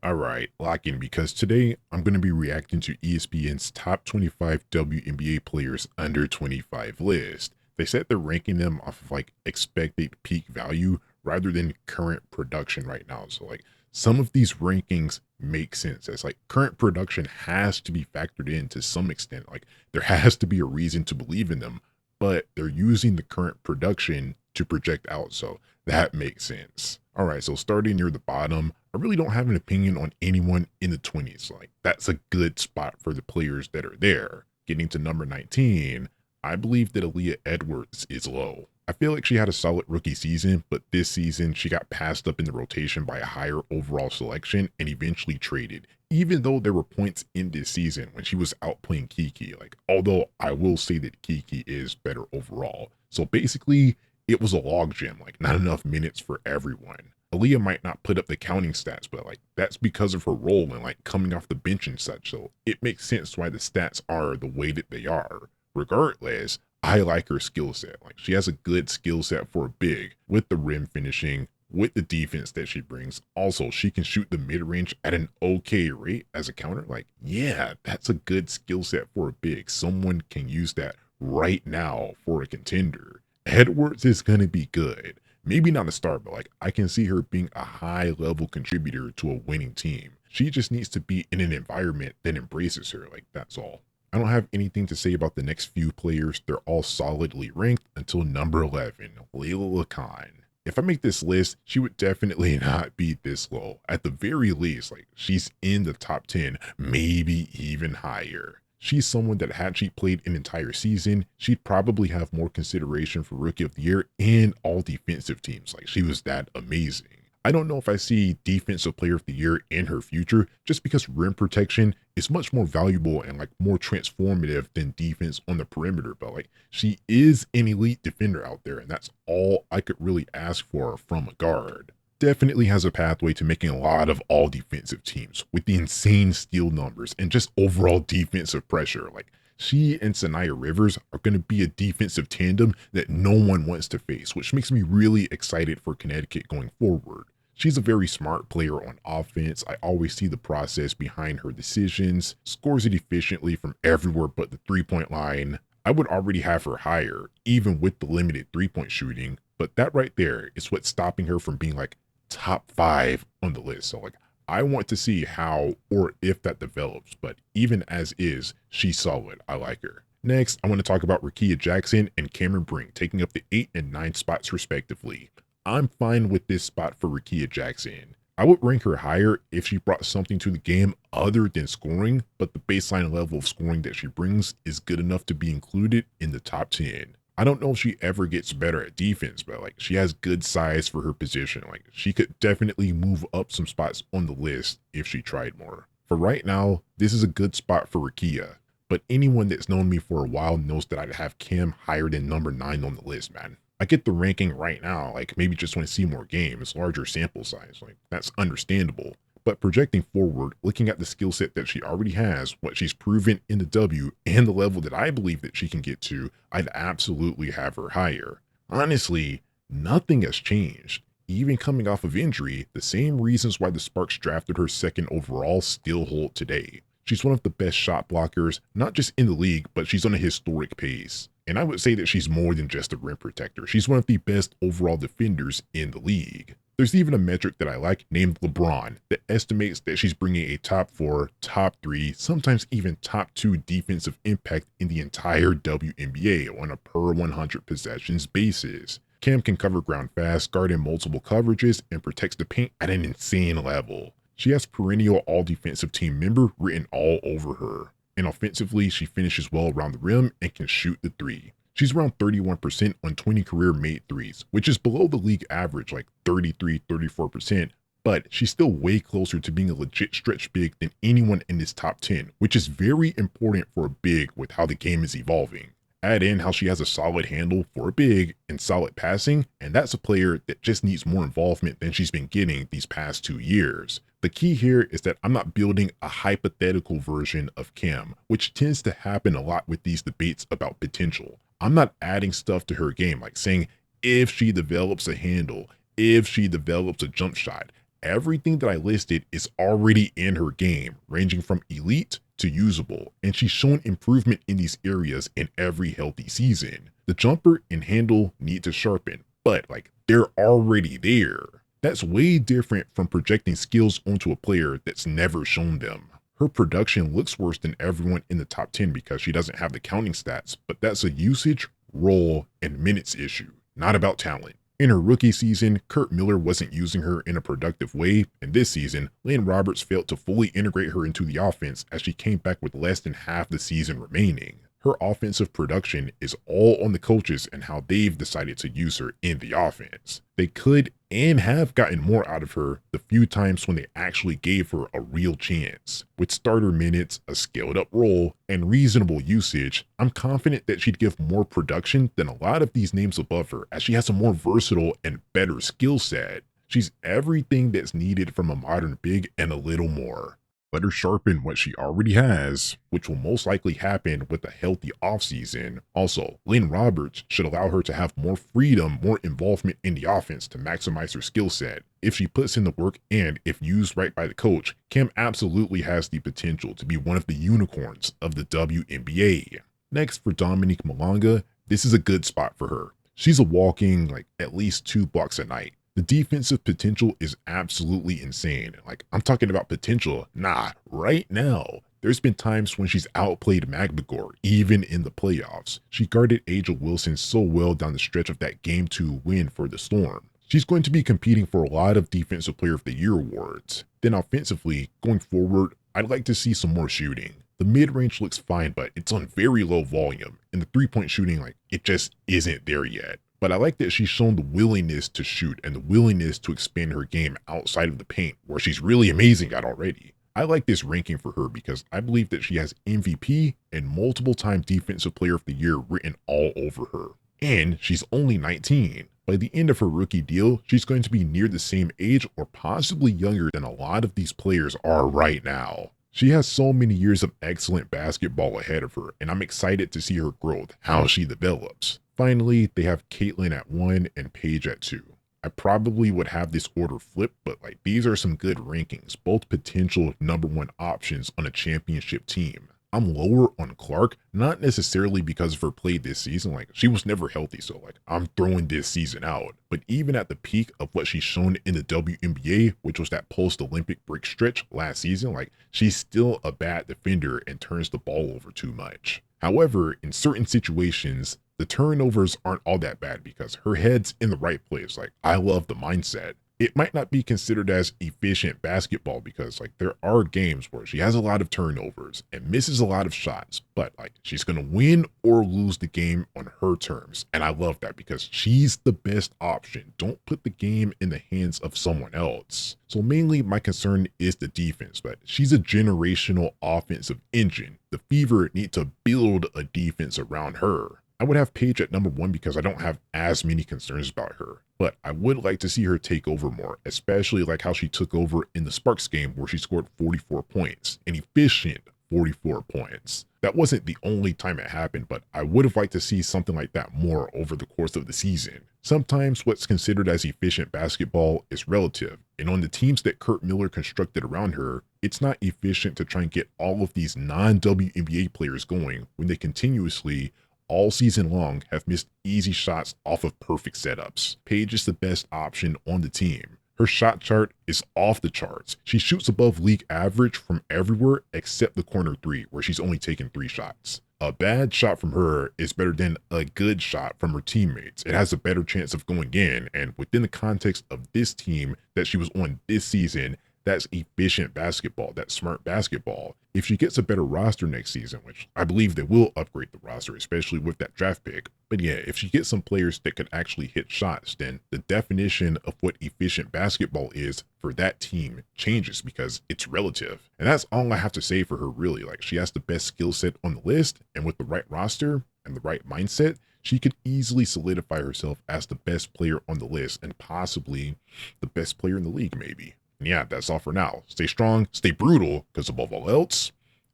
All right, lock in because today I'm going to be reacting to ESPN's top 25 WNBA players under 25 list. They said they're ranking them off of like expected peak value rather than current production right now. So like some of these rankings make sense. It's like current production has to be factored in to some extent. Like there has to be a reason to believe in them, but they're using the current production to project out. So that makes sense. All right, so starting near the bottom, I really don't have an opinion on anyone in the 20s. Like, that's a good spot for the players that are there. Getting to number 19, I believe that Aaliyah Edwards is low. I feel like she had a solid rookie season, but this season she got passed up in the rotation by a higher overall selection and eventually traded. Even though there were points in this season when she was outplaying Kiki, like, although I will say that Kiki is better overall. So basically, it was a logjam, like not enough minutes for everyone. Aaliyah might not put up the counting stats, but like that's because of her role and like coming off the bench and such. So it makes sense why the stats are the way that they are. Regardless, I like her skill set. Like she has a good skill set for a big with the rim finishing, with the defense that she brings. Also, she can shoot the mid range at an okay rate as a counter. Like, yeah, that's a good skill set for a big. Someone can use that right now for a contender. Edwards is going to be good. Maybe not a star, but like I can see her being a high level contributor to a winning team. She just needs to be in an environment that embraces her. Like that's all. I don't have anything to say about the next few players. They're all solidly ranked until number 11, Layla Lacan. If I make this list, she would definitely not be this low. At the very least, like she's in the top 10, maybe even higher. She's someone that had she played an entire season, she'd probably have more consideration for Rookie of the Year and all defensive teams. Like she was that amazing. I don't know if I see Defensive Player of the Year in her future, just because rim protection is much more valuable and like more transformative than defense on the perimeter. But like she is an elite defender out there, and that's all I could really ask for from a guard. Definitely has a pathway to making a lot of all defensive teams with the insane steal numbers and just overall defensive pressure. Like she and Sanaya Rivers are going to be a defensive tandem that no one wants to face, which makes me really excited for Connecticut going forward. She's a very smart player on offense. I always see the process behind her decisions, scores it efficiently from everywhere but the 3 point line. I would already have her higher, even with the limited 3 point shooting, but that right there is what's stopping her from being like top 5 on the list. So like I want to see how or if that develops, but even as is, she's solid. I like her. Next, I want to talk about Rakia Jackson and Cameron Brink taking up the 8 and 9 spots respectively. I'm fine with this spot for Rakia Jackson. I would rank her higher if she brought something to the game other than scoring, but the baseline level of scoring that she brings is good enough to be included in the top 10. I don't know if she ever gets better at defense, but like she has good size for her position. Like she could definitely move up some spots on the list if she tried more. For right now, this is a good spot for Rakia, but anyone that's known me for a while knows that I'd have Kim higher than number 9 on the list, man. I get the ranking right now, like maybe just want to see more games, larger sample size. Like that's understandable. But projecting forward, looking at the skill set that she already has, what she's proven in the W, and the level that I believe that she can get to, I'd absolutely have her higher. Honestly, nothing has changed. Even coming off of injury, the same reasons why the Sparks drafted her second overall still hold today. She's one of the best shot blockers, not just in the league, but she's on a historic pace. And I would say that she's more than just a rim protector. She's one of the best overall defenders in the league. There's even a metric that I like named LeBron that estimates that she's bringing a top 4, top 3, sometimes even top 2 defensive impact in the entire WNBA on a per 100 possessions basis. Cam can cover ground fast, guard in multiple coverages, and protects the paint at an insane level. She has perennial all defensive team member written all over her. And offensively, she finishes well around the rim and can shoot the 3. She's around 31% on 20 career made threes, which is below the league average, like 33, 34%, but she's still way closer to being a legit stretch big than anyone in this top 10, which is very important for a big with how the game is evolving. Add in how she has a solid handle for a big and solid passing, and that's a player that just needs more involvement than she's been getting these past 2 years. The key here is that I'm not building a hypothetical version of Kim, which tends to happen a lot with these debates about potential. I'm not adding stuff to her game, like saying if she develops a handle, if she develops a jump shot, everything that I listed is already in her game, ranging from elite to usable, and she's shown improvement in these areas in every healthy season. The jumper and handle need to sharpen, but like they're already there. That's way different from projecting skills onto a player that's never shown them. Her production looks worse than everyone in the top 10 because she doesn't have the counting stats, but that's a usage, role, and minutes issue, not about talent. In her rookie season, Kurt Miller wasn't using her in a productive way, and this season, Lynn Roberts failed to fully integrate her into the offense as she came back with less than half the season remaining. Her offensive production is all on the coaches and how they've decided to use her in the offense. They could and have gotten more out of her the few times when they actually gave her a real chance. With starter minutes, a scaled up role, and reasonable usage, I'm confident that she'd give more production than a lot of these names above her, as she has a more versatile and better skill set. She's everything that's needed from a modern big and a little more. Let her sharpen what she already has, which will most likely happen with a healthy offseason. Also, Lynn Roberts should allow her to have more freedom, more involvement in the offense to maximize her skill set. If she puts in the work and if used right by the coach, Kim absolutely has the potential to be one of the unicorns of the WNBA. Next, for Dominique Malonga, this is a good spot for her. She's a walking like at least 2 blocks a night. The defensive potential is absolutely insane. Like, I'm talking about potential. Nah, right now. There's been times when she's outplayed McGregor, even in the playoffs. She guarded Angel Wilson so well down the stretch of that Game 2 win for the Storm. She's going to be competing for a lot of Defensive Player of the Year awards. Then offensively, going forward, I'd like to see some more shooting. The mid-range looks fine, but it's on very low volume, and the three-point shooting, like, it just isn't there yet. But I like that she's shown the willingness to shoot and the willingness to expand her game outside of the paint, where she's really amazing at already. I like this ranking for her because I believe that she has MVP and multiple-time Defensive Player of the Year written all over her. And she's only 19. By the end of her rookie deal, she's going to be near the same age or possibly younger than a lot of these players are right now. She has so many years of excellent basketball ahead of her, and I'm excited to see her growth, how she develops. Finally, they have Caitlin at 1 and Paige at 2. I probably would have this order flipped, but like these are some good rankings, both potential #1 options on a championship team. I'm lower on Clark, not necessarily because of her play this season. Like, she was never healthy, so like I'm throwing this season out. But even at the peak of what she's shown in the WNBA, which was that post-Olympic break stretch last season, like she's still a bad defender and turns the ball over too much. However, in certain situations, the turnovers aren't all that bad because her head's in the right place. Like, I love the mindset. It might not be considered as efficient basketball because like there are games where she has a lot of turnovers and misses a lot of shots, but like she's going to win or lose the game on her terms. And I love that because she's the best option. Don't put the game in the hands of someone else. So mainly my concern is the defense, but she's a generational offensive engine. The Fever need to build a defense around her. I would have Paige at #1 because I don't have as many concerns about her, but I would like to see her take over more, especially like how she took over in the Sparks game where she scored 44 points, an efficient 44 points. That wasn't the only time it happened, but I would have liked to see something like that more over the course of the season. Sometimes what's considered as efficient basketball is relative, and on the teams that Kurt Miller constructed around her, it's not efficient to try and get all of these non-WNBA players going when they continuously all season long have missed easy shots off of perfect setups. Paige is the best option on the team. Her shot chart is off the charts. She shoots above league average from everywhere except the corner 3, where she's only taken 3 shots. A bad shot from her is better than a good shot from her teammates. It has a better chance of going in, and within the context of this team that she was on this season, that's efficient basketball, that's smart basketball. If she gets a better roster next season, which I believe they will upgrade the roster, especially with that draft pick. But yeah, if she gets some players that could actually hit shots, then the definition of what efficient basketball is for that team changes because it's relative. And that's all I have to say for her, really. Like, she has the best skill set on the list, and with the right roster and the right mindset, she could easily solidify herself as the best player on the list and possibly the best player in the league, maybe. And yeah, that's all for now. Stay strong, stay brutal, because above all else,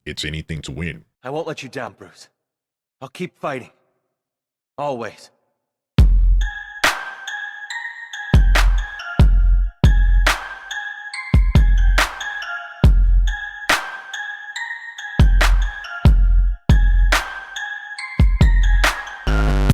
it's anything to win. I won't let you down, Bruce. I'll keep fighting. Always.